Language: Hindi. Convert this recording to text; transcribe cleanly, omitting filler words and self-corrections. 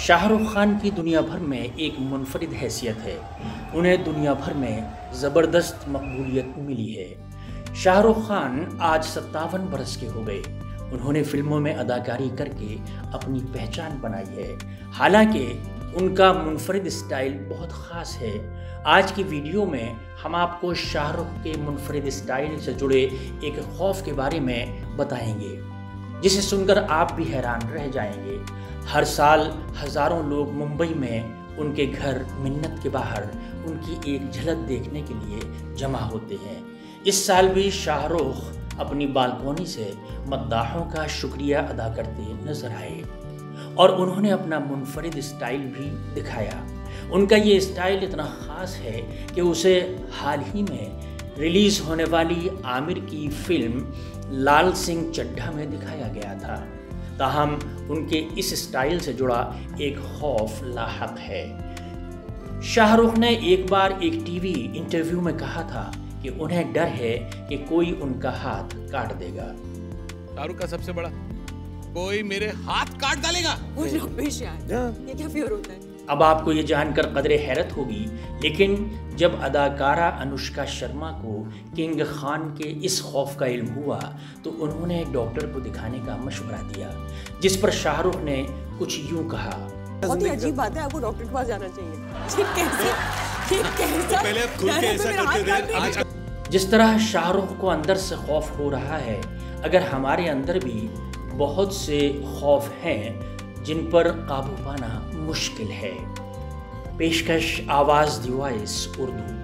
शाहरुख खान की दुनिया भर में एक मुनफरिद हैसियत है। उन्हें दुनिया भर में ज़बरदस्त मकबूलियत मिली है। शाहरुख खान आज 57 बरस के हो गए। उन्होंने फिल्मों में अदाकारी करके अपनी पहचान बनाई है। हालांकि उनका मुनफरिद स्टाइल बहुत ख़ास है। आज की वीडियो में हम आपको शाहरुख के मुनफरिद स्टाइल से जुड़े एक खौफ के बारे में बताएंगे, जिसे सुनकर आप भी हैरान रह जाएंगे। हर साल हज़ारों लोग मुंबई में उनके घर मिन्नत के बाहर उनकी एक झलक देखने के लिए जमा होते हैं। इस साल भी शाहरुख अपनी बालकोनी से मद्दाहों का शुक्रिया अदा करते नजर आए और उन्होंने अपना मुनफरिद स्टाइल भी दिखाया। उनका ये स्टाइल इतना ख़ास है कि उसे हाल ही में रिलीज़ होने वाली आमिर की फिल्म लाल सिंह चड्ढा में दिखाया गया था। ताहम उनके इस स्टाइल से जुड़ा एक खौफ लाहक है। शाहरुख ने एक बार एक टीवी इंटरव्यू में कहा था कि उन्हें डर है कि कोई उनका हाथ काट देगा। शाहरुख का सबसे बड़ा, कोई मेरे हाथ काट डालेगा। ये क्या फियर होता है? अब आपको ये जानकर कदरे हैरत होगी, लेकिन जब अदाकारा अनुष्का शर्मा को किंग खान के इस खौफ का इल्म हुआ तो उन्होंने एक डॉक्टर को दिखाने का मशवरा दिया, जिस पर शाहरुख ने कुछ यूं कहा। बहुत ही अजीब बात है, आपको डॉक्टर के पास जाना चाहिए। जिस तरह शाहरुख को अंदर से खौफ हो रहा है, अगर हमारे अंदर भी बहुत से खौफ हैं जिन पर काबू पाना मुश्किल है। पेशकश आवाज़ दी वॉइस उर्दू।